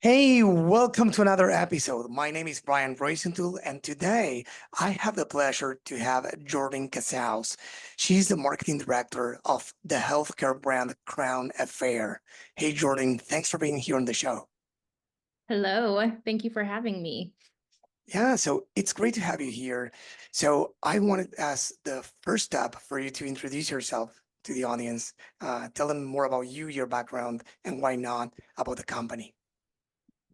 Hey, welcome to another episode. My name is Roisentul, and today I have the pleasure to have Jordyn Casaus. She's the marketing director of the healthcare brand Crown Affair. Hey, Jordyn, thanks for being here on the show. Hello, thank you for having me. Yeah, so it's great to have you here. So I wanted as the first step for you to introduce yourself to the audience. Tell them more about you, your background, and why not about the company.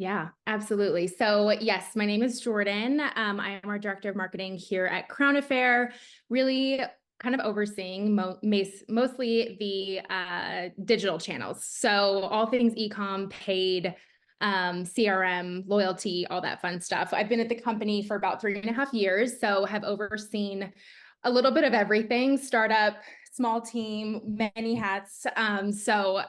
Yeah, absolutely. So yes, my name is Jordyn. I am our director of marketing here at Crown Affair, really kind of overseeing mostly the digital channels. So all things ecom, paid, CRM, loyalty, all that fun stuff. I've been at the company for about 3.5 years, so have overseen a little bit of everything, startup, small team, many hats. So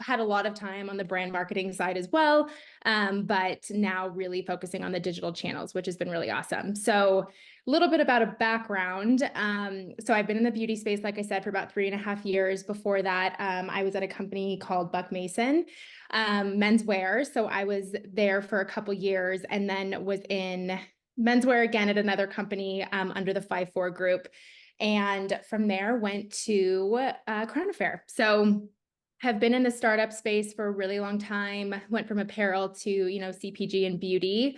had a lot of time on the brand marketing side as well, but now really focusing on the digital channels, which has been really awesome. So a little bit about a background. So I've been in the beauty space, like I said, for about 3.5 years. Before that, I was at a company called Buck Mason menswear. So I was there for a couple years and then was in menswear again at another company under the 5-4 group. And from there went to Crown Affair. So have been in the startup space for a really long time, went from apparel to, CPG and beauty,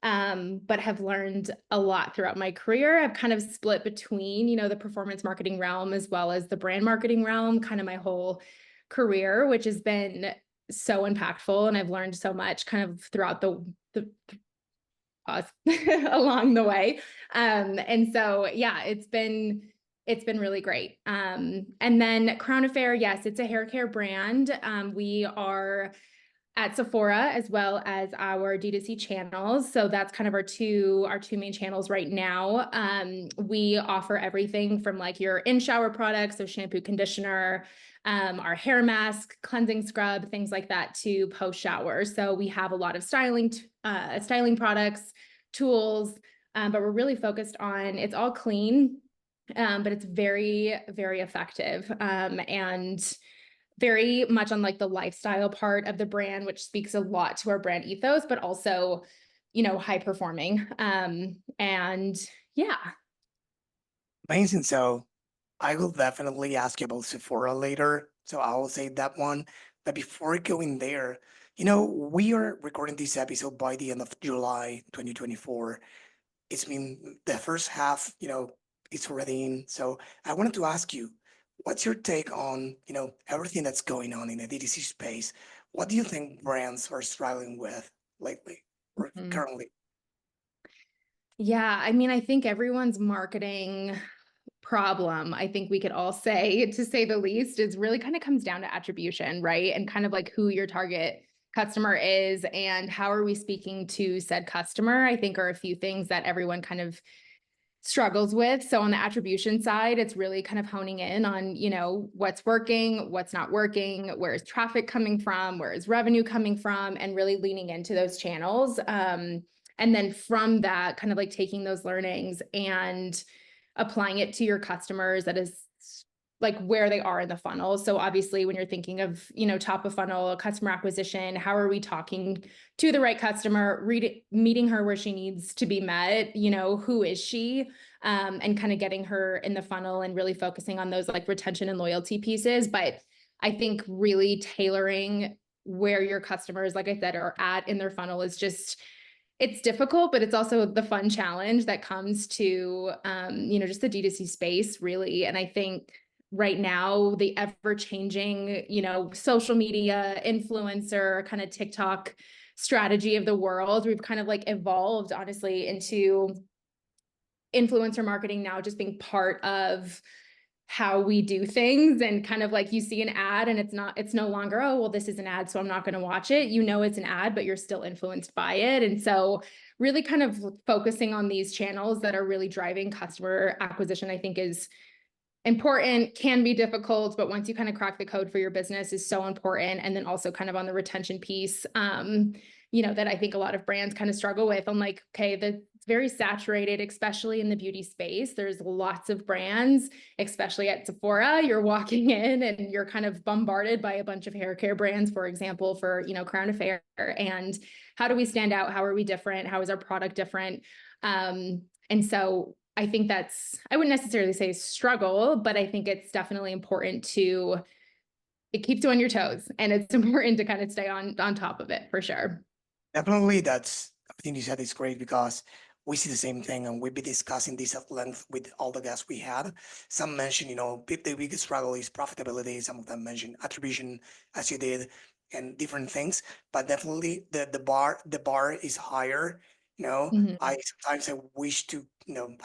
but have learned a lot throughout my career. I've kind of split between, the performance marketing realm as well as the brand marketing realm, kind of my whole career, which has been so impactful. And I've learned so much kind of throughout the pause along the way. And so, yeah, it's been really great. And then Crown Affair, yes, it's a hair care brand. We are at Sephora as well as our DTC channels. So that's kind of our two main channels right now. We offer everything from like your in-shower products, so shampoo, conditioner, our hair mask, cleansing scrub, things like that, to post-shower. So we have a lot of styling products, tools, but we're really focused on, it's all clean, but it's very, very effective, and very much on like the lifestyle part of the brand, which speaks a lot to our brand ethos, but also, high performing. And yeah. Amazing. So I will definitely ask you about Sephora later, so I will say that one. But before going there, we are recording this episode by the end of July 2024. It's been the first half, it's already in. So I wanted to ask you, what's your take on, everything that's going on in the DTC space? What do you think brands are struggling with lately or Mhm. currently? Yeah, I mean, I think everyone's marketing problem, I think we could all say, to say the least, is really kind of comes down to attribution, right? And kind of like who your target customer is and how are we speaking to said customer, I think are a few things that everyone kind of struggles with. So on the attribution side, it's really kind of honing in on, what's working, what's not working, where is traffic coming from, where is revenue coming from, and really leaning into those channels. And then from that, kind of like taking those learnings and applying it to your customers that is like where they are in the funnel. So obviously when you're thinking of, top of funnel customer acquisition, how are we talking to the right customer, meeting her where she needs to be met, who is she, and kind of getting her in the funnel and really focusing on those like retention and loyalty pieces. But I think really tailoring where your customers, like I said, are at in their funnel is just, it's difficult, but it's also the fun challenge that comes to, just the D2C space, really. And I think right now, the ever changing, social media, influencer, kind of TikTok strategy of the world, we've kind of like evolved, honestly, into influencer marketing now just being part of how we do things, and kind of like you see an ad and it's no longer, oh, well, this is an ad, so I'm not going to watch it. It's an ad, but you're still influenced by it. And so really kind of focusing on these channels that are really driving customer acquisition, I think is important, can be difficult, but once you kind of crack the code for your business is so important. And then also kind of on the retention piece, that I think a lot of brands kind of struggle with. I'm like, okay, the it's very saturated, especially in the beauty space. There's lots of brands, especially at Sephora. You're walking in and you're kind of bombarded by a bunch of hair care brands, for example, for, you know, Crown Affair. And how do we stand out? How are we different? How is our product different? And so I think that's, I wouldn't necessarily say struggle, but I think it's definitely important to, it keeps you on your toes, and it's important to kind of stay on top of it for sure. Definitely, that's everything you said is great because we see the same thing, and we've been discussing this at length with all the guests we had. Some mentioned, the biggest struggle is profitability. Some of them mentioned attribution, as you did, and different things. But definitely, the bar is higher. Mhm. I sometimes I wish to,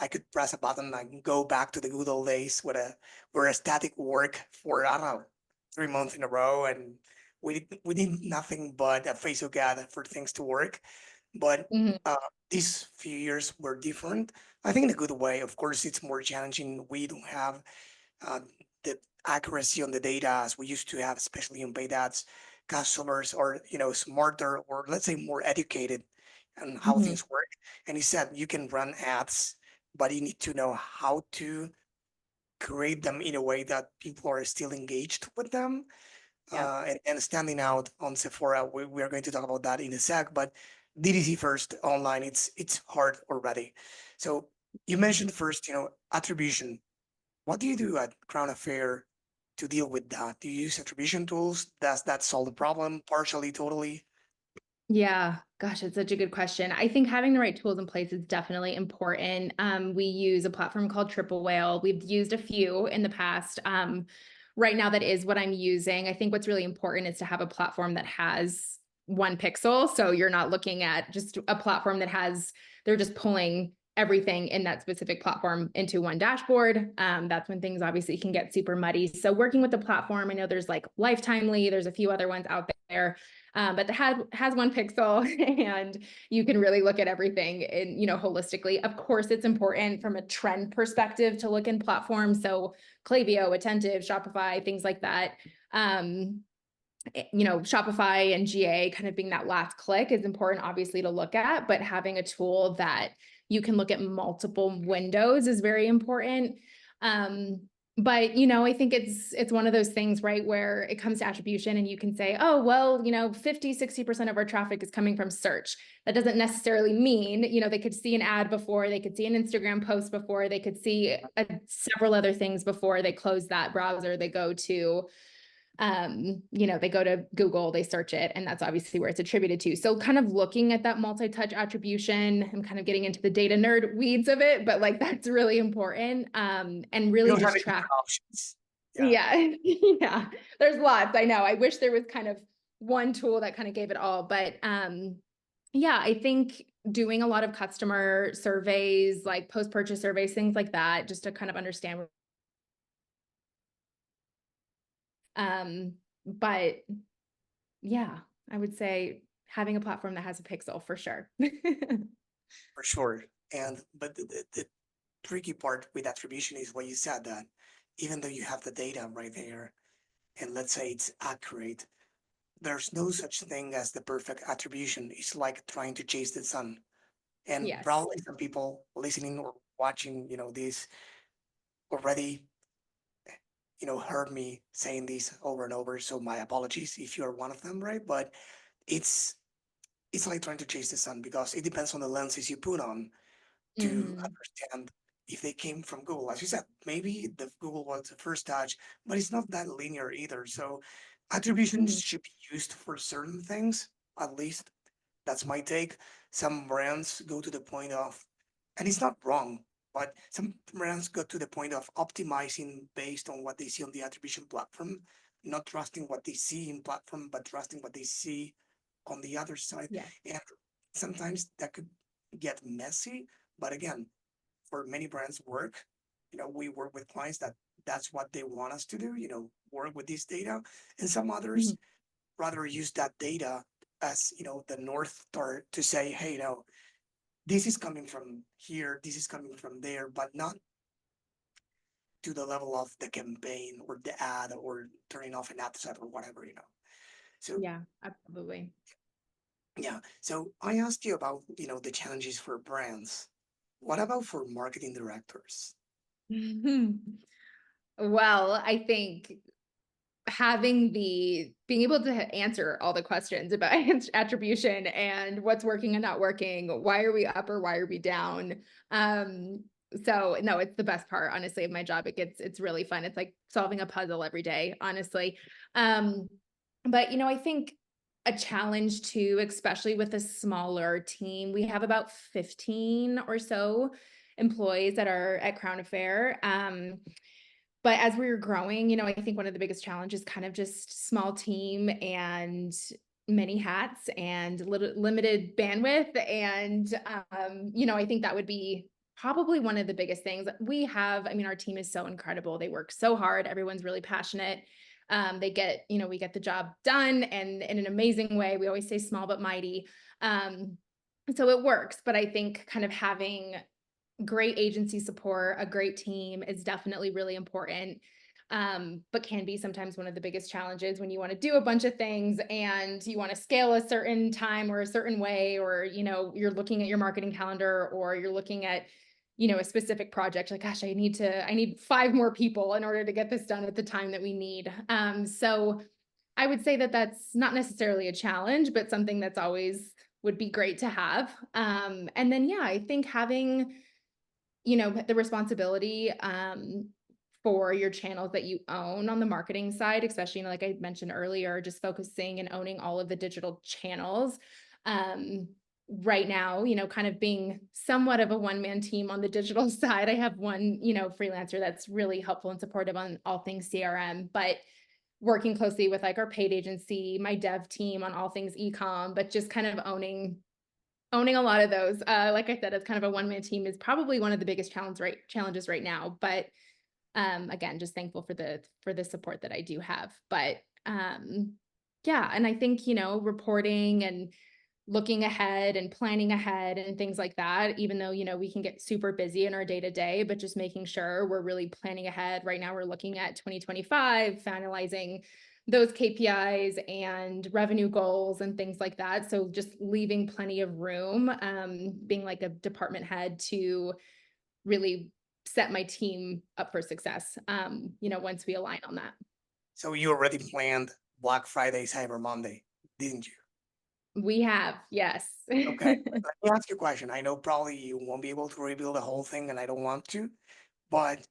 I could press a button and go back to the good old days where a static work for, I don't know, 3 months in a row, and we did nothing but a Facebook ad for things to work. But Mhm. uh, these few years were different. I think in a good way. Of course, it's more challenging. We don't have uh, the accuracy on the data as we used to have, especially on paid ads. Customers are, smarter, or let's say more educated on how Mhm. things work. And he said you can run ads, but you need to know how to create them in a way that people are still engaged with them, Yep. and standing out on Sephora. We are going to talk about that in a sec, but DTC first online, it's hard already. So you mentioned first, attribution. What do you do at Crown Affair to deal with that? Do you use attribution tools? Does that solve the problem partially, totally? Yeah, gosh, it's such a good question. I think having the right tools in place is definitely important. We use a platform called Triple Whale. We've used a few in the past. Right now, that is what I'm using. I think what's really important is to have a platform that has one pixel. So you're not looking at just a platform that has, they're just pulling everything in that specific platform into one dashboard. That's when things obviously can get super muddy. So working with the platform, I know there's like Lifetimely, there's a few other ones out there, but that has one pixel and you can really look at everything in, holistically. Of course, it's important from a trend perspective to look in platforms. So Klaviyo, Attentive, Shopify, things like that. Shopify and GA kind of being that last click is important, obviously, to look at, but having a tool that you can look at multiple windows is very important. But I think it's one of those things, right, where it comes to attribution and you can say, oh, well, 50-60% of our traffic is coming from search. That doesn't necessarily mean, they could see an ad before, they could see an Instagram post before, they could see several other things before they close that browser, they go to they go to Google, they search it, and that's obviously where it's attributed to. So kind of looking at that multi-touch attribution, I'm kind of getting into the data nerd weeds of it, but like that's really important. And We really don't have just any track. different options. Yeah, Yeah. Yeah. There's lots. I know. I wish there was kind of one tool that kind of gave it all. But yeah, I think doing a lot of customer surveys, like post-purchase surveys, things like that, just to kind of understand. But yeah, I would say having a platform that has a pixel for sure. for sure. But the tricky part with attribution is what you said, that even though you have the data right there, and let's say it's accurate, there's no such thing as the perfect attribution. It's like trying to chase the sun. And Yes. probably some people listening or watching, this already, heard me saying this over and over. So my apologies if you're one of them, right? But it's it's like trying to chase the sun because it depends on the lenses you put on to Hmm. understand if they came from Google. As you said, maybe the Google was the first touch, but it's not that linear either. So attributions Hmm. should be used for certain things, at least. That's my take. Some brands go to the point of, and it's not wrong, but some brands go to the point of optimizing based on what they see on the attribution platform, not trusting what they see in platform, but trusting what they see on the other side. Yes. And sometimes that could get messy. But again, for many brands work, we work with clients that's what they want us to do, work with this data. And some Hmm. others rather use that data as, the North Star to say, hey, this is coming from here, this is coming from there, but not to the level of the campaign or the ad or turning off an ad set or whatever. So Yeah, absolutely. yeah. So I asked you about, the challenges for brands. What about for marketing directors? Well, I think being able to answer all the questions about attribution and what's working and not working, why are we up or why are we down? Um, so no, it's the best part, honestly, of my job. It's really fun. It's like solving a puzzle every day, honestly. Um, but I think a challenge too, especially with a smaller team, we have about 15 or so employees that are at Crown Affair. But as we were growing, I think one of the biggest challenges kind of just small team and many hats and limited bandwidth. And, I think that would be probably one of the biggest things we have. I mean, our team is so incredible. They work so hard. Everyone's really passionate. We get the job done and in an amazing way. We always say small but mighty. So it works. But I think kind of having great agency support, a great team is definitely really important. But can be sometimes one of the biggest challenges when you want to do a bunch of things and you want to scale a certain time or a certain way, or, you're looking at your marketing calendar or you're looking at, a specific project, like, gosh, I need 5 more people in order to get this done at the time that we need. So I would say that that's not necessarily a challenge, but something that's always would be great to have. And then, yeah, I think having the responsibility for your channels that you own on the marketing side, especially, like I mentioned earlier, just focusing and owning all of the digital channels. Right now, kind of being somewhat of a one-man team on the digital side. I have one, freelancer that's really helpful and supportive on all things CRM, but working closely with like our paid agency, my dev team on all things e-com, but just kind of owning a lot of those. Like I said, it's kind of a one-man team is probably one of the biggest challenges right now. But again, just thankful for the support that I do have. But yeah, and I think, reporting and looking ahead and planning ahead and things like that, even though, we can get super busy in our day to day, but just making sure we're really planning ahead. Right now, we're looking at 2025, finalizing those KPIs and revenue goals and things like that. So just leaving plenty of room, being like a department head to really set my team up for success, once we align on that. So you already planned Black Friday, Cyber Monday, didn't you? We have, yes. Okay, let me ask you a question. I know probably you won't be able to reveal the whole thing, and I don't want to, but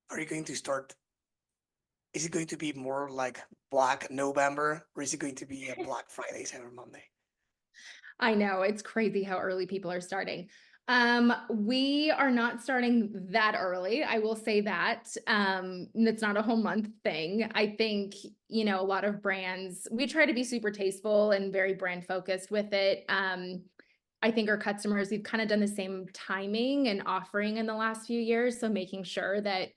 are you going to start? Is it going to be more like Black November, or is it going to be a Black Friday, Cyber Monday? I know it's crazy how early people are starting. We are not starting that early. I will say that. It's not a whole month thing. I think, a lot of brands, we try to be super tasteful and very brand focused with it. I think our customers, we've kind of done the same timing and offering in the last few years. So making sure that,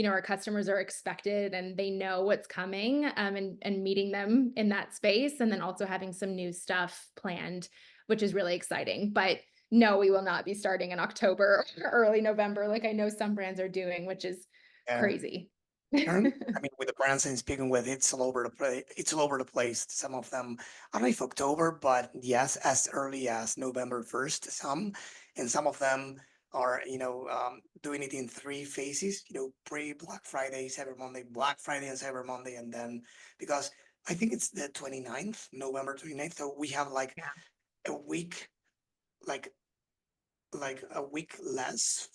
our customers are expected and they know what's coming, and meeting them in that space. And then also having some new stuff planned, which is really exciting. But no, we will not be starting in October or early November, like I know some brands are doing, which is Yeah. crazy. I mean, with the brands I'm speaking with, it's all over the place. It's all over the place. Some of them, I don't know if October, but yes, as early as November 1st, some, and some of them are, doing it in 3 phases, pre-Black Friday, Cyber Monday, Black Friday and Cyber Monday, and then because I think it's the 29th, November 29th. So we have like Yeah. a week, like a week less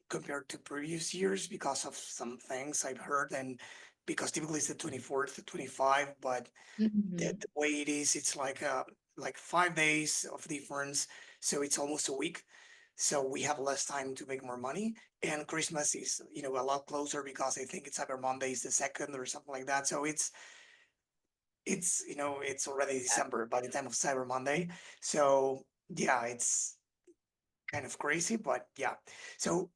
compared to previous years because of some things I've heard, and because typically it's the 24th, the 25, but Mhm. the way it is, it's like 5 days of difference, so it's almost a week. So we have less time to make more money, and Christmas is a lot closer because I think it's Cyber Monday is the second or something like that. So it's already December by the time of Cyber Monday. So yeah, it's kind of crazy, but yeah. So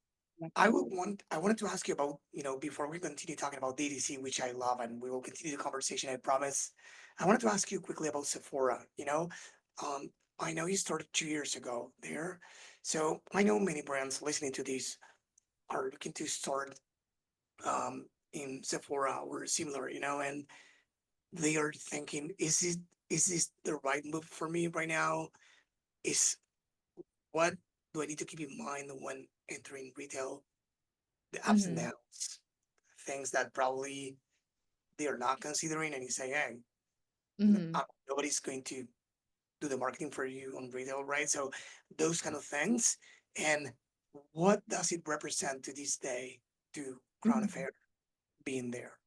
I wanted to ask you about, before we continue talking about DTC, which I love, and we will continue the conversation, I promise. I wanted to ask you quickly about Sephora. Um, I know you started 2 years ago there. So I know many brands listening to this are looking to start in Sephora or similar, and they are thinking, is this the right move for me right now? Is what? do I need to keep in mind when entering retail? The ups and Hmm. downs, things that probably they are not considering, and you say, hey, Hmm. nobody's going to do the marketing for you on retail, right? So those kind of things. And what does it represent to this day to Crown Hmm. Affair being there?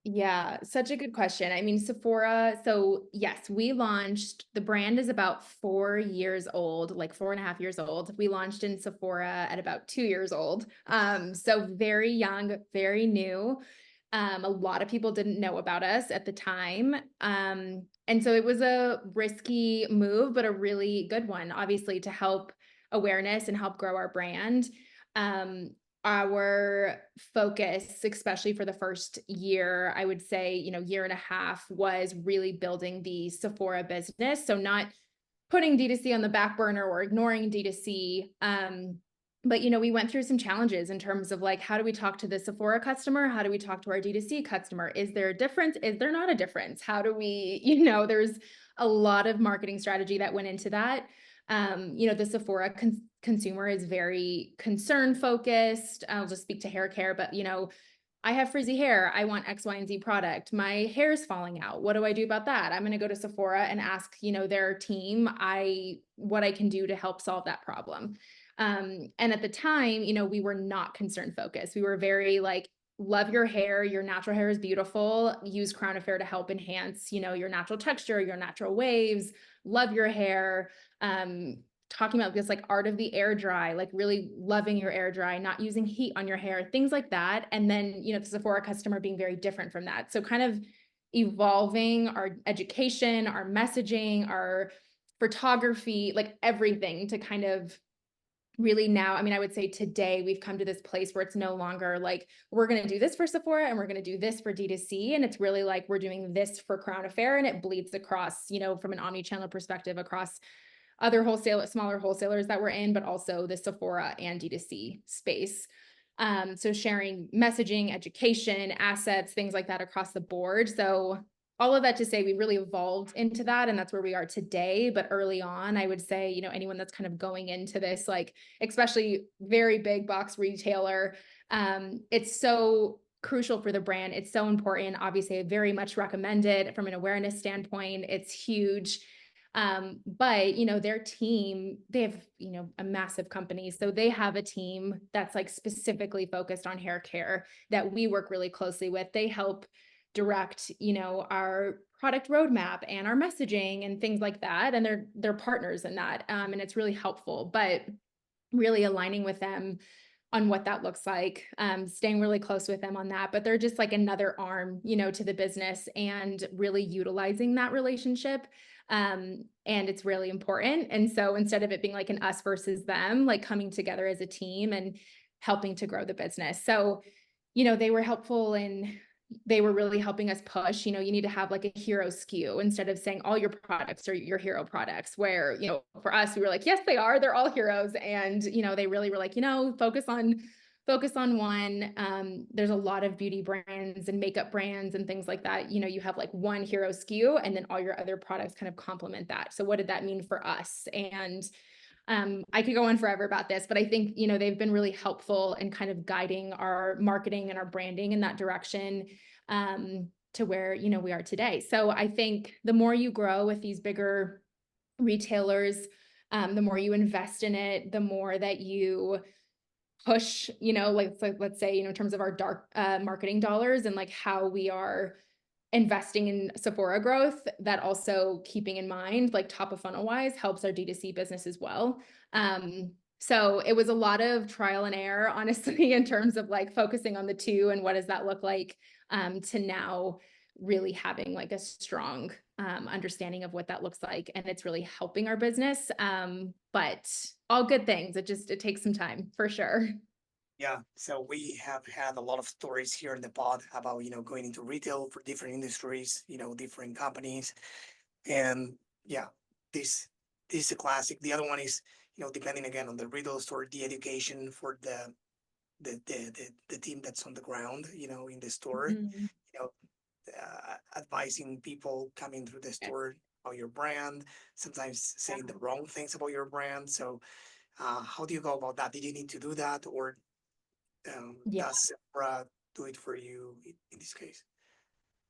Yeah, such a good question. I mean, Sephora, so yes, we launched, the brand is about 4 years old, like 4.5 years old. We launched in Sephora at about 2 years old. So very young, very new. A lot of people didn't know about us at the time. And so it was a risky move, but a really good one, obviously, to help awareness and help grow our brand. Um, our focus, especially for the first year, I would say, year and a half, was really building the Sephora business. So not putting D2C on the back burner or ignoring D2C. But we went through some challenges in terms of like, how do we talk to the Sephora customer? How do we talk to our D2C customer? Is there a difference? Is there not a difference? How do we, there's a lot of marketing strategy that went into that. The Sephora consumer is very concern focused. I'll just speak to hair care, but I have frizzy hair. I want X, Y, and Z product. My hair's falling out. What do I do about that? I'm going to go to Sephora and ask, their team, what I can do to help solve that problem. And at the time, we were not concern focused. We were very like, love your hair. Your natural hair is beautiful. Use Crown Affair to help enhance, your natural texture, your natural waves. Love your hair. Talking about this like art of the air dry, like really loving your air dry, not using heat on your hair, things like that. And then, the Sephora customer being very different from that. So kind of evolving our education, our messaging, our photography, like everything to kind of really now, I mean, I would say today we've come to this place where it's no longer like, we're going to do this for Sephora and we're going to do this for D2C. And it's really like, we're doing this for Crown Affair, and it bleeds across, from an omni-channel perspective across other smaller wholesalers that we're in, but also the Sephora and D2C space. So sharing messaging, education, assets, things like that across the board. So all of that to say we really evolved into that, and that's where we are today. But early on, I would say, anyone that's kind of going into this, like, especially very big box retailer, it's so crucial for the brand. It's so important. Obviously, I very much recommend it from an awareness standpoint. It's huge. But their team, they have, a massive company. So they have a team that's like specifically focused on hair care that we work really closely with. They help direct, our product roadmap and our messaging and things like that. And they're partners in that. And it's really helpful, but really aligning with them on what that looks like, staying really close with them on that. But they're just like another arm, to the business, and really utilizing that relationship. And it's really important. And so instead of it being like an us versus them, like coming together as a team and helping to grow the business. So, they were helpful, and they were really helping us push, you need to have like a hero SKU instead of saying all your products are your hero products, where, for us, we were like, yes, they are, they're all heroes. And, they really were like, focus on one. There's a lot of beauty brands and makeup brands and things like that. You have like one hero SKU, and then all your other products kind of complement that. So what did that mean for us? And I could go on forever about this, but I think, they've been really helpful in kind of guiding our marketing and our branding in that direction, to where, we are today. So I think the more you grow with these bigger retailers, the more you invest in it, the more that you push, like let's say, in terms of our dark marketing dollars and like how we are investing in Sephora growth, that also keeping in mind, like top of funnel wise, helps our D2C business as well. So it was a lot of trial and error, honestly, in terms of like focusing on the two and what does that look like, to now really having like a strong understanding of what that looks like. And it's really helping our business. But all good things. It takes some time for sure. Yeah, so we have had a lot of stories here in the pod about, going into retail for different industries, different companies. And yeah, this this is a classic. The other one is, depending again on the retail store, the education for the team that's on the ground, in the store, Mhm. you know, advising people coming through the Yes. store about your brand, sometimes saying the wrong things about your brand. So How do you go about that? Did you need to do that, or Yeah. does Sephora do it for you in this case?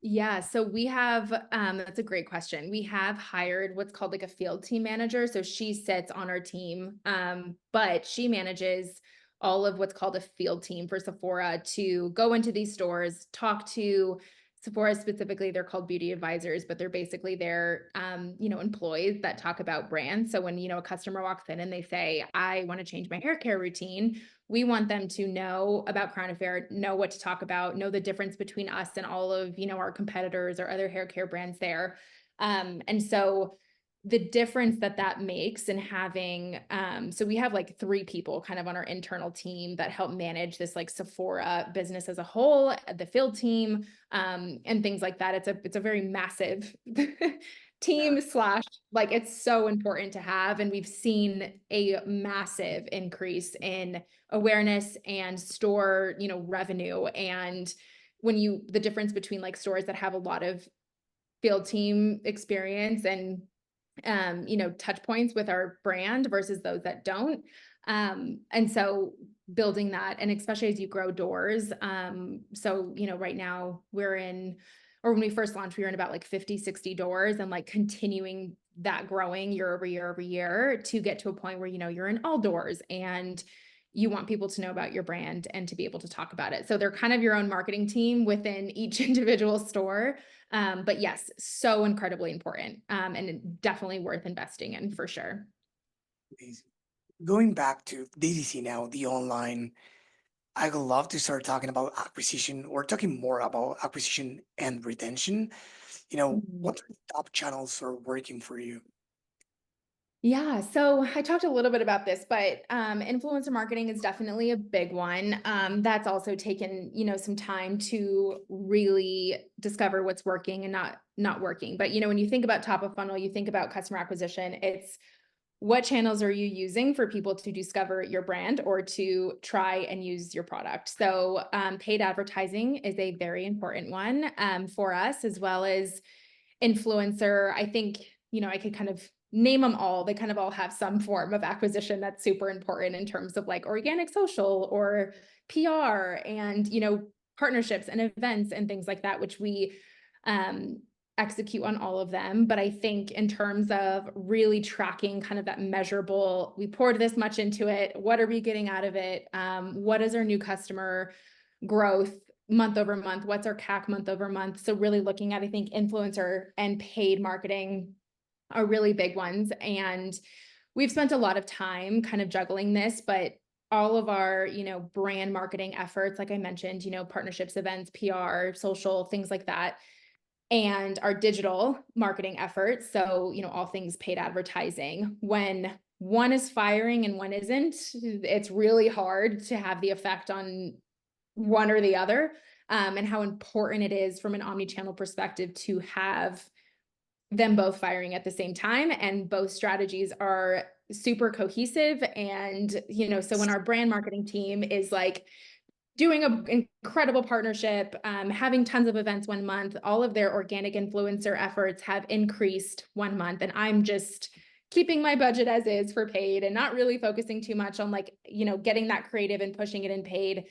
Yeah, so we have, that's a great question. We have hired what's called like a field team manager. So she sits on our team, but she manages all of what's called a field team for Sephora to go into these stores, talk to Sephora specifically. They're called beauty advisors, but they're basically their, employees that talk about brands. So when, a customer walks in and they say, I want to change my hair care routine, we want them to know about Crown Affair, know what to talk about, know the difference between us and all of, our competitors or other hair care brands there. And so the difference that makes in having, so we have like 3 people kind of on our internal team that help manage this like Sephora business as a whole, the field team, and things like that. It's a very massive Yeah, team slash, like, it's so important to have. And we've seen a massive increase in awareness and store, revenue. And the difference between like stores that have a lot of field team experience and touch points with our brand versus those that don't. And so building that, and especially as you grow doors. So, right now or when we first launched, we were in about like 50, 60 doors, and like continuing that growing year over year over year to get to a point where, you're in all doors and you want people to know about your brand and to be able to talk about it. So they're kind of your own marketing team within each individual store. But yes, so incredibly important, and definitely worth investing in for sure. amazing. Going back to DTC now, the online, I would love to start talking about acquisition or talking more about acquisition and retention. Mhm. What are the top channels are working for you? Yeah, so I talked a little bit about this, but influencer marketing is definitely a big one. That's also taken, some time to really discover what's working and not working. But when you think about top of funnel, you think about customer acquisition, it's what channels are you using for people to discover your brand or to try and use your product? So paid advertising is a very important one for us, as well as influencer. I think, I could kind of name them all. They kind of all have some form of acquisition that's super important in terms of like organic social or PR and, partnerships and events and things like that, which we execute on all of them. But I think in terms of really tracking kind of that measurable, we poured this much into it. What are we getting out of it? What is our new customer growth month over month? What's our CAC month over month? So really looking at, I think, influencer and paid marketing are really big ones. And we've spent a lot of time kind of juggling this, but all of our, brand marketing efforts, like I mentioned, partnerships, events, PR, social, things like that, and our digital marketing efforts. So, all things paid advertising. When one is firing and one isn't, it's really hard to have the effect on one or the other, and how important it is from an omni-channel perspective to have them both firing at the same time, and both strategies are super cohesive. And so when our brand marketing team is like doing an incredible partnership, having tons of events one month, all of their organic influencer efforts have increased one month, and I'm just keeping my budget as is for paid and not really focusing too much on like, getting that creative and pushing it in paid.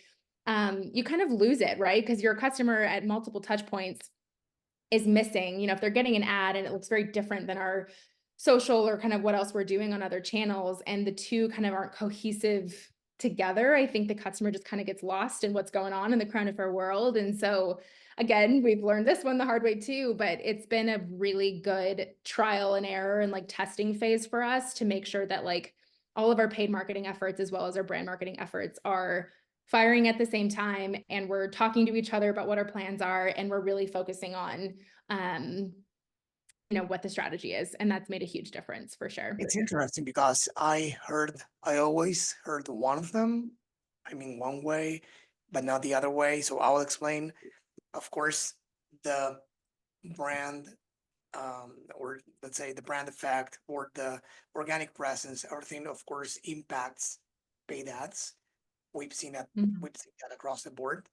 You kind of lose it, right? Because your customer at multiple touch points is missing, if they're getting an ad and it looks very different than our social or kind of what else we're doing on other channels, and the two kind of aren't cohesive together, I think the customer just kind of gets lost in what's going on in the Crown Affair world. And so again, we've learned this one the hard way too, but it's been a really good trial and error and like testing phase for us to make sure that like all of our paid marketing efforts as well as our brand marketing efforts are firing at the same time, and we're talking to each other about what our plans are, and we're really focusing on what the strategy is, and that's made a huge difference for sure. It's interesting because I always heard one of them, I mean, one way, but not the other way. So I'll explain. Of course, the brand, or let's say the brand effect or the organic presence, everything, of course, impacts paid ads. We've seen that, Mhm. we've seen that across the board.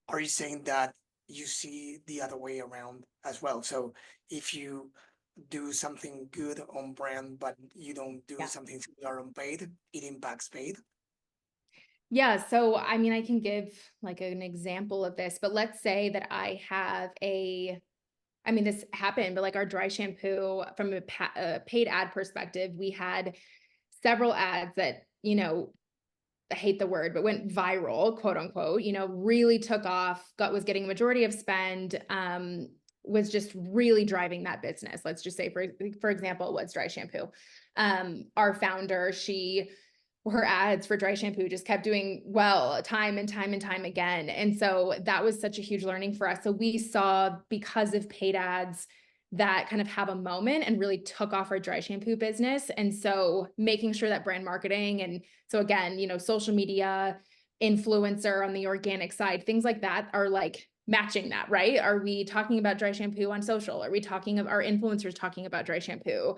Are you saying that you see the other way around as well? So if you do something good on brand, but you don't do Yeah. something similar on paid, it impacts paid. Yeah. So, I mean, I can give like an example of this, but let's say that I have I mean, this happened, but like our dry shampoo from a paid ad perspective, we had several ads that, I hate the word, but went viral, quote unquote, really took off, was getting a majority of spend, was just really driving that business. Let's just say, for example, it was dry shampoo. Our founder, her ads for dry shampoo just kept doing well time and time and time again. And so that was such a huge learning for us. So we saw, because of paid ads, that kind of have a moment and really took off our dry shampoo business. And so making sure that brand marketing, and so again, social media, influencer on the organic side, things like that are like matching that, right? Are we talking about dry shampoo on social? Are we talking of our influencers talking about dry shampoo?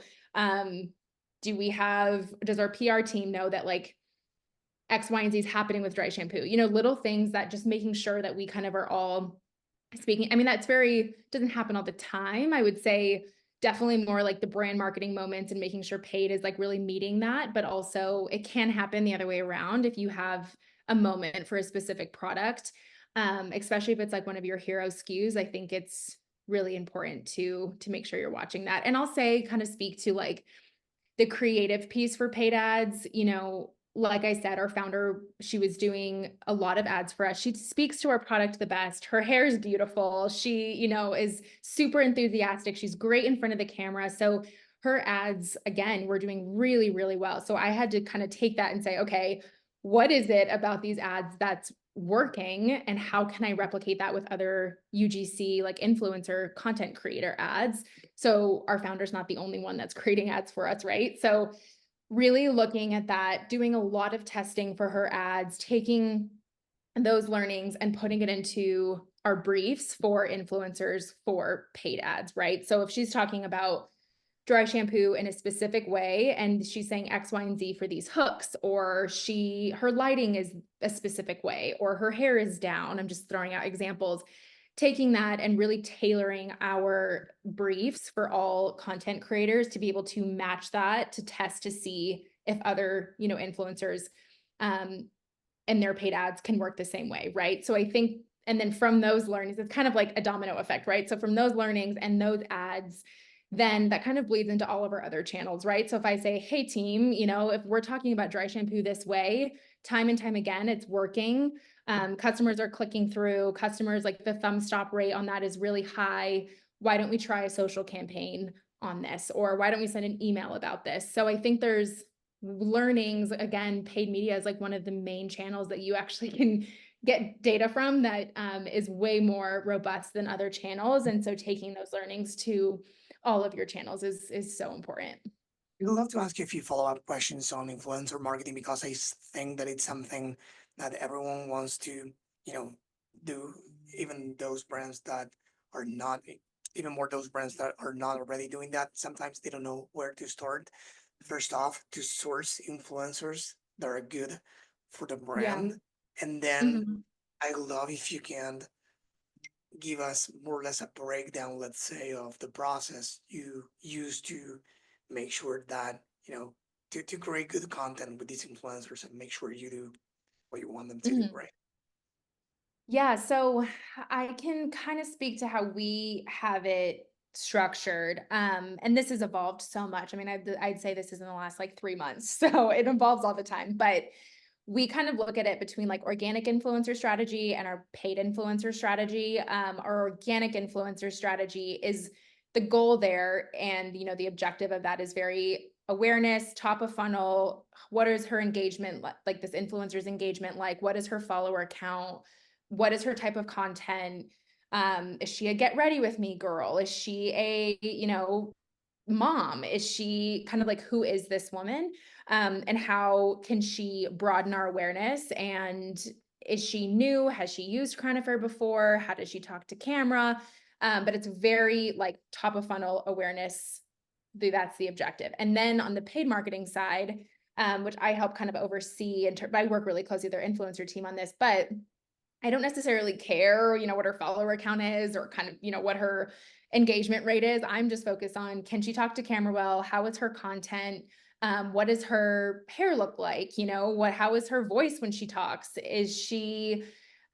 Does our PR team know that like X, Y, and Z is happening with dry shampoo? Little things that just making sure that we kind of are all speaking. I mean, doesn't happen all the time. I would say definitely more like the brand marketing moments and making sure paid is like really meeting that, but also it can happen the other way around if you have a moment for a specific product, especially if it's like one of your hero SKUs. I think it's really important to make sure you're watching that. And I'll say, kind of speak to like the creative piece for paid ads. Like I said, our founder, she was doing a lot of ads for us. She speaks to our product the best. Her hair is beautiful. She, is super enthusiastic. She's great in front of the camera. So her ads, again, were doing really, really well. So I had to kind of take that and say, okay, what is it about these ads that's working, and how can I replicate that with other UGC, like influencer content creator ads? So our founder's not the only one that's creating ads for us, right? So really looking at that, doing a lot of testing for her ads, taking those learnings and putting it into our briefs for influencers for paid ads, right? So if she's talking about dry shampoo in a specific way and she's saying X, Y, and Z for these hooks, or her lighting is a specific way, or her hair is down, I'm just throwing out examples, taking that and really tailoring our briefs for all content creators to be able to match that, to test to see if other, influencers and their paid ads can work the same way, right? So I think, and then from those learnings, it's kind of like a domino effect, right? So from those learnings and those ads, then that kind of bleeds into all of our other channels, right? So if I say, hey team, if we're talking about dry shampoo this way, time and time again, it's working. Customers are clicking through, customers, like the thumb stop rate on that is really high. Why don't we try a social campaign on this? Or why don't we send an email about this? So I think there's learnings. Again, paid media is like one of the main channels that you actually can get data from that is way more robust than other channels. And so taking those learnings to all of your channels is so important. I'd love to ask you a few follow-up questions on influencer marketing because think that it's something that everyone wants to, you know, do, even those brands that are not, even more those brands that are not already doing that. Sometimes they don't know where to start. First off, to source influencers that are good for the Yeah. brand. And then Mhm. I love if you can give us more or less a breakdown, let's say, of the process you use to make sure that, to create good content with these influencers and make sure you do what you want them to do, Mhm. right? Yeah, so I can kind of speak to how we have it structured. And this has evolved so much. I mean, I'd say this is in the last like 3 months, so it evolves all the time. But we kind of look at it between like organic influencer strategy and our paid influencer strategy. Our organic influencer strategy is the goal there, and the objective of that is very awareness, top of funnel. What is her engagement like? This influencer's engagement like? What is her follower count? What is her type of content? Is she a get ready with me girl? Is she a, mom? Is she kind of like, who is this woman? And how can she broaden our awareness? And is she new? Has she used Crown Affair before? How does she talk to camera? But it's very like top of funnel awareness. That's the objective. And then on the paid marketing side, which I help kind of oversee, and I work really closely with their influencer team on this, but I don't necessarily care, what her follower count is, or kind of, what her engagement rate is. I'm just focused on, can she talk to camera well? How is her content? What does her hair look like? You know, how is her voice when she talks? Is she,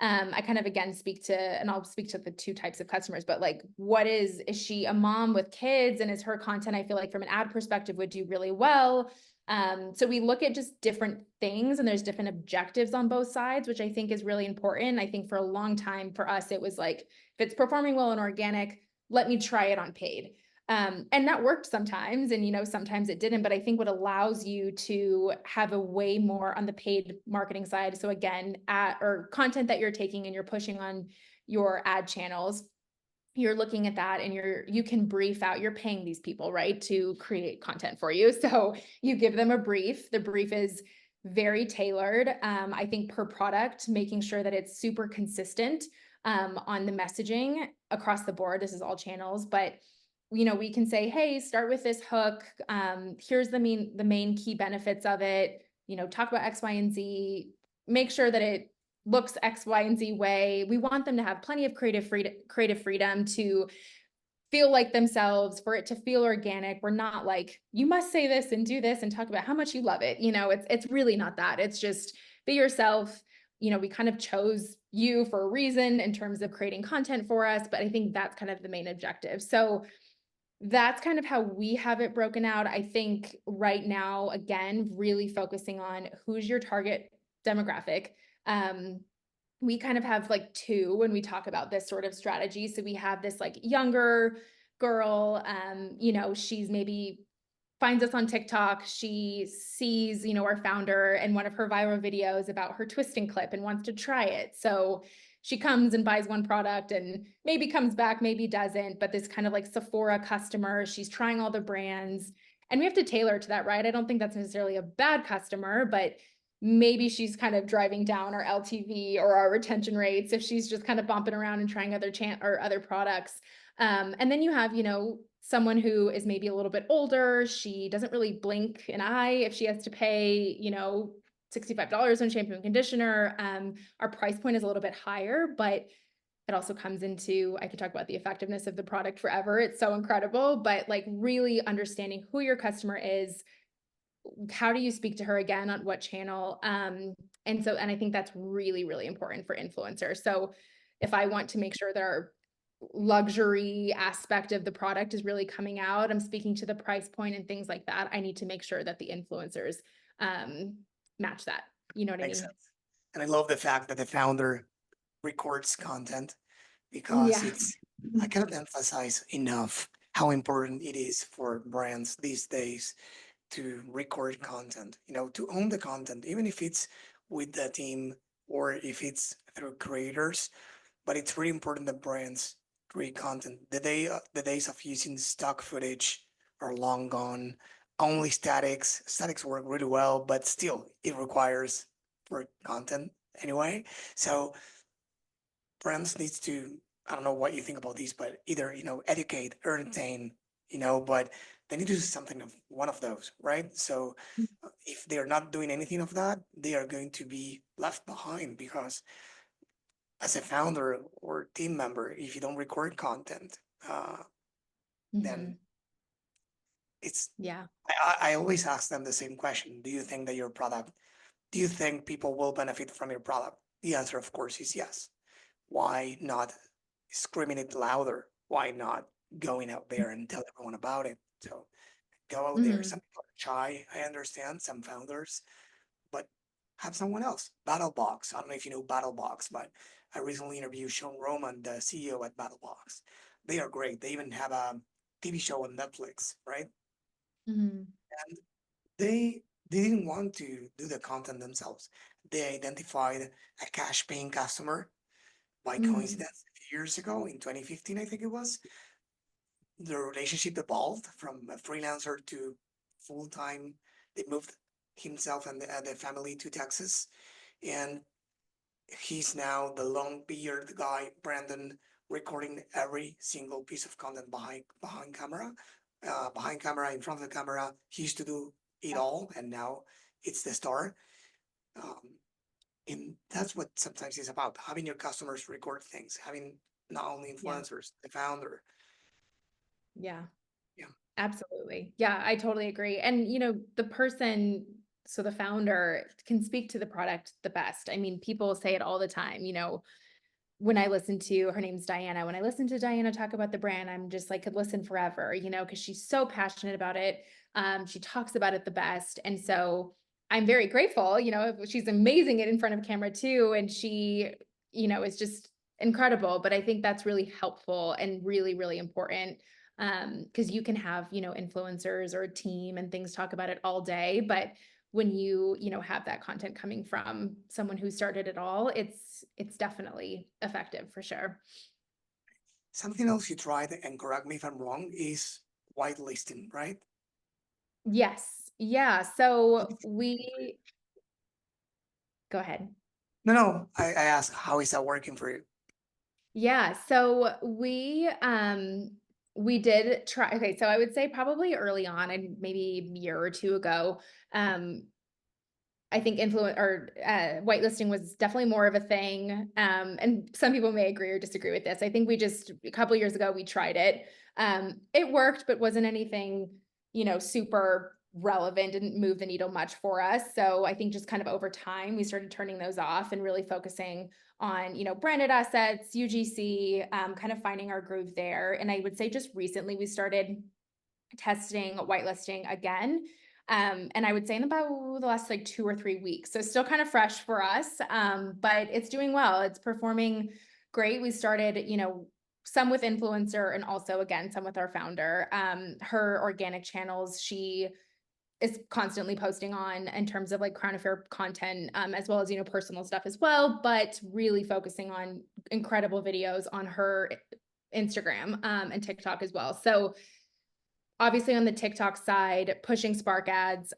I kind of again speak to, and I'll speak to the two types of customers, but like, is she a mom with kids? And is her content, I feel like from an ad perspective, would do really well. So we look at just different things, and there's different objectives on both sides, which I think is really important. I think for a long time for us, it was like, if it's performing well in organic, let me try it on paid. And that worked sometimes, and, you know, sometimes it didn't, but I think what allows you to have a way more on the paid marketing side. So again, or content that you're taking and you're pushing on your ad channels, you're looking at that and you can brief out, you're paying these people, right, to create content for you. So you give them a brief. The brief is very tailored. I think per product, making sure that it's super consistent on the messaging across the board. This is all channels, but you know, we can say, hey, start with this hook. Here's the main key benefits of it. You know, talk about X, Y, and Z. Make sure that it looks X, Y, and Z way. We want them to have plenty of creative freedom to feel like themselves, for it to feel organic. We're not like, you must say this and do this and talk about how much you love it. You know, it's really not that. It's just be yourself. You know, we kind of chose you for a reason in terms of creating content for us, but I think that's kind of the main objective. So that's kind of how we have it broken out. I think right now, again, really focusing on who's your target demographic. We kind of have like two when we talk about this sort of strategy. So we have this like younger girl, you know, she's maybe finds us on TikTok. She sees, you know, our founder and one of her viral videos about her twisting clip and wants to try it. So she comes and buys one product and maybe comes back, maybe doesn't, but this kind of like Sephora customer, she's trying all the brands, and we have to tailor to that, right? I don't think that's necessarily a bad customer, but maybe she's kind of driving down our LTV or our retention rates if she's just kind of bumping around and trying other products. And then you have, you know, someone who is maybe a little bit older. She doesn't really blink an eye if she has to pay, you know, $65 on shampoo and conditioner. Our price point is a little bit higher, but it also comes into, I could talk about the effectiveness of the product forever. It's so incredible, but like really understanding who your customer is, how do you speak to her again on what channel? And I think that's really, really important for influencers. So if I want to make sure that our luxury aspect of the product is really coming out, I'm speaking to the price point and things like that, I need to make sure that the influencers match that. You know what I Makes mean? sense. And I love the fact that the founder records content because Yeah. I cannot emphasize enough how important it is for brands these days to record content, you know, to own the content, even if it's with the team or if it's through creators. But it's really important that brands create content. The days of using stock footage are long gone. Only statics work really well, but still it requires for content anyway. So brands needs to, I don't know what you think about these, but either, you know, educate, entertain, you know, but they need to do something of one of those, right? So if they're not doing anything of that, they are going to be left behind because as a founder or team member, if you don't record content, then Mhm. it's, Yeah. I always ask them the same question. Do you think people will benefit from your product? The answer, of course, is yes. Why not screaming it louder? Why not going out there and tell everyone about it? So go out there. Mhm. Some people are shy. I understand some founders, but have someone else. Battlebox. I don't know if you know Battlebox, but I recently interviewed Sean Roman, the CEO at Battlebox. They are great. They even have a TV show on Netflix, right? Mhm. And they didn't want to do the content themselves. They identified a cash paying customer by Mhm. coincidence a few years ago in 2015, I think it was. The relationship evolved from a freelancer to full time. They moved himself and the family to Texas, and he's now the long beard guy, Brandon, recording every single piece of content behind camera, in front of the camera. He used to do it all, and now it's the star. Um, and that's what sometimes it's about having your customers record things, having not only Yeah. influencers, the founder. Yeah. Yeah. Absolutely. Yeah, I totally agree. And, the person, so the founder can speak to the product the best. I mean, people say it all the time, when I listen to her name's Diana, when I listen to Diana talk about the brand, I'm just like could listen forever, because she's so passionate about it. She talks about it the best. And so I'm very grateful, she's amazing in front of camera too. And she, is just incredible. But I think that's really helpful and really, really important. Because you can have, influencers or a team and things talk about it all day, but when you have that content coming from someone who started it all, it's definitely effective for sure. Something else you tried, and correct me if I'm wrong, is whitelisting, right? Yes. Yeah. How So did you working for you? we go ahead. No, I asked, how is that working for you? Yeah. So we did try. Okay, so I would say probably early on, and maybe a year or two ago, um, I think whitelisting was definitely more of a thing. And some people may agree or disagree with this. I think we just a couple years ago we tried it. It worked, but wasn't anything, super relevant, didn't move the needle much for us. So I think just kind of over time we started turning those off and really focusing on, branded assets, UGC, kind of finding our groove there. And I would say just recently we started testing whitelisting again. And I would say in about the last like 2 or 3 weeks. So still kind of fresh for us, but it's doing well. It's performing great. We started, some with influencer and also again, some with our founder. Her organic channels, she is constantly posting on in terms of like Crown Affair content, as well as, personal stuff as well, but really focusing on incredible videos on her Instagram, and TikTok as well. So obviously on the TikTok side, pushing Spark ads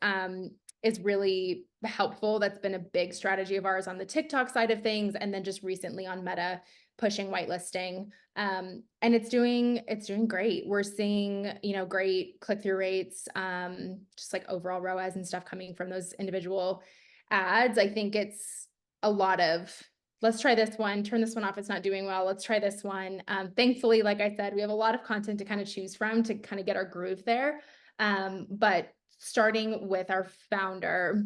is really helpful. That's been a big strategy of ours on the TikTok side of things. And then just recently on Meta, pushing whitelisting. And it's doing great. We're seeing, great click-through rates, just like overall ROAS and stuff coming from those individual ads. I think it's a lot of let's try this one, turn this one off, it's not doing well, let's try this one. Thankfully, like I said, we have a lot of content to kind of choose from to kind of get our groove there. But starting with our founder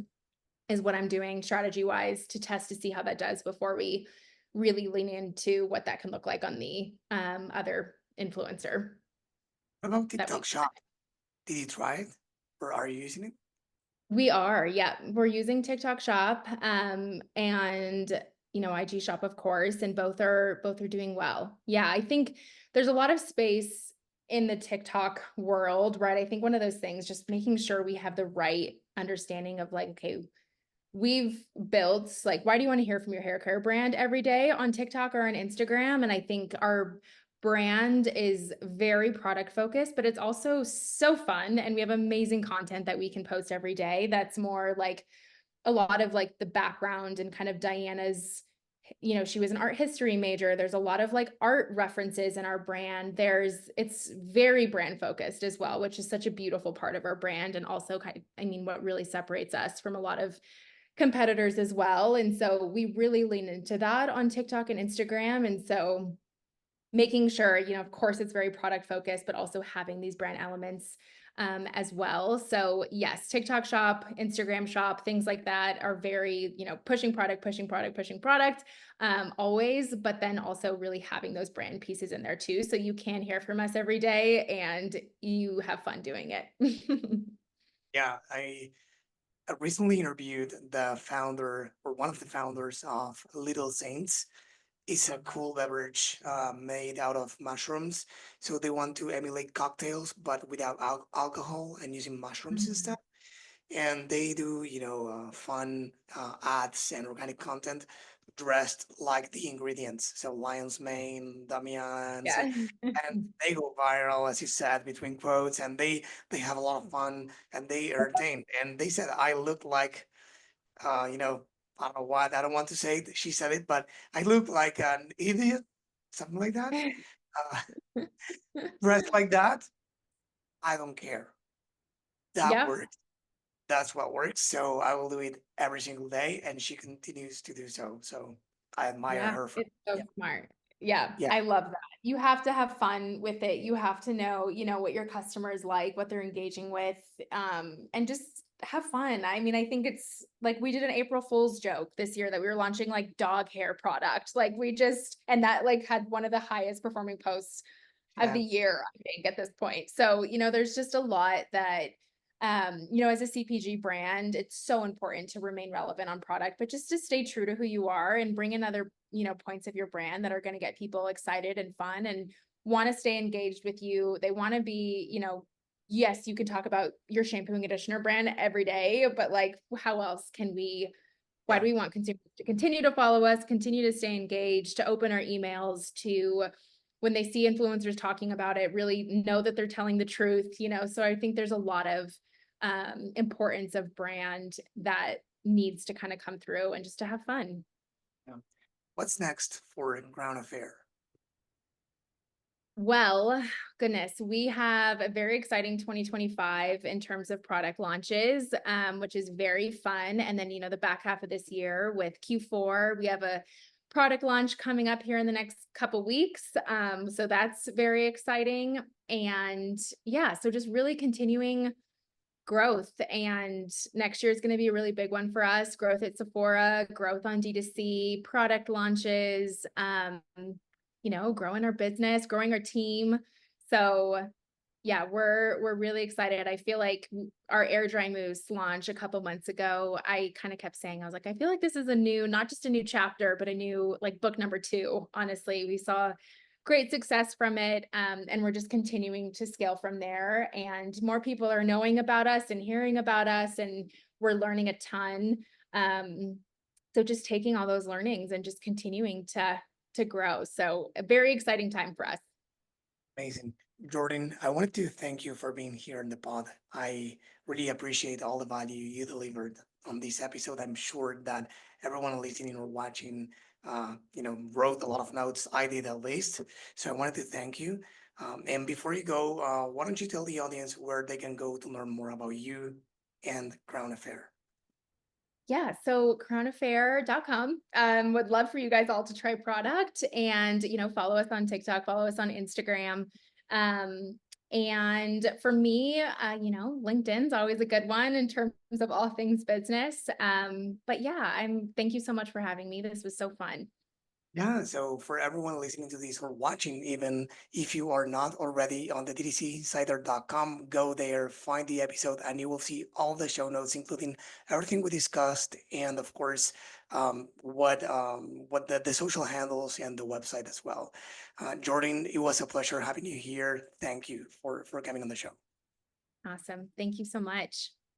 is what I'm doing strategy wise to test to see how that does before we really lean into what that can look like on the other influencer What about that TikTok Shop? Did you try it, or are you using it? we are, yeah. We're using TikTok Shop, and IG Shop, of course, and both are doing well. Yeah, I think there's a lot of space in the TikTok world, right? I think one of those things, just making sure we have the right understanding of like, okay, we've built like, why do you want to hear from your hair care brand every day on TikTok or on Instagram? And I think our brand is very product focused, but it's also so fun. And we have amazing content that we can post every day. That's more like a lot of like the background and kind of Diana's, she was an art history major. There's a lot of like art references in our brand. It's very brand focused as well, which is such a beautiful part of our brand. And also what really separates us from a lot of competitors as well. And so we really lean into that on TikTok and Instagram. And so making sure, of course, it's very product focused, but also having these brand elements as well. So yes, TikTok shop, Instagram shop, things like that are very, pushing product, always, but then also really having those brand pieces in there too. So you can hear from us every day and you have fun doing it. Yeah, I recently interviewed the founder, or one of the founders of Little Saints. It's a cool beverage made out of mushrooms. So they want to emulate cocktails, but without alcohol and using mushrooms instead. Mhm. And they do, fun ads and organic content dressed like the ingredients. So lion's mane, Damians, Yeah. and they go viral, as you said, between quotes, and they have a lot of fun and they entertain. And they said I look like, you know, I don't know what, I don't want to say she said it, but I look like an idiot, something like that. Uh, Dressed like that, I don't care. That Yeah. works. That's what works. So I will do it every single day, and she continues to do so. So I admire Yeah, her for, it's so yeah, smart. Yeah, yeah. I love that. You have to have fun with it. You have to know, what your customers like, what they're engaging with, and just have fun. I mean, I think it's like we did an April Fool's joke this year that we were launching like dog hair product. Like we just, and that like had one of the highest performing posts of Yeah. the year, I think, at this point. So, there's just a lot that, as a CPG brand, it's so important to remain relevant on product, but just to stay true to who you are and bring in other, points of your brand that are going to get people excited and fun and want to stay engaged with you. They want to be, yes, you can talk about your shampoo and conditioner brand every day, but like, how else can we? Why do Yeah. we want consumers to continue to follow us, continue to stay engaged, to open our emails, to when they see influencers talking about it, really know that they're telling the truth, So I think there's a lot of importance of brand that needs to kind of come through and just to have fun. Yeah. What's next for Crown Affair? Well, goodness, we have a very exciting 2025 in terms of product launches, which is very fun. And then, the back half of this year with Q4, we have a product launch coming up here in the next couple weeks. So that's very exciting. And yeah, so just really continuing growth. And next year is going to be a really big one for us. Growth at Sephora, growth on DTC, product launches, growing our business, growing our team. So yeah, we're really excited. I feel like our air dry mousse launch a couple months ago, I kind of kept saying, I was like, I feel like this is a new, not just a new chapter, but a new like book number 2. Honestly, we saw great success from it. And we're just continuing to scale from there. And more people are knowing about us and hearing about us, and we're learning a ton. So just taking all those learnings and just continuing to grow. So a very exciting time for us. Amazing. Jordyn, I wanted to thank you for being here in the pod. I really appreciate all the value you delivered on this episode. I'm sure that everyone listening or watching, wrote a lot of notes. I did at least. So I wanted to thank you. And before you go, why don't you tell the audience where they can go to learn more about you and Crown Affair? Yeah, so crownaffair.com. Would love for you guys all to try product and, follow us on TikTok, follow us on Instagram. And for me, LinkedIn's always a good one in terms of all things business. But yeah, thank you so much for having me. This was so fun. Yeah, so for everyone listening to this or watching, even if you are not already on the DTCinsider.com, go there, find the episode, and you will see all the show notes, including everything we discussed, and of course, what the social handles and the website as well. Jordyn, it was a pleasure having you here. Thank you for coming on the show. Awesome. Thank you so much.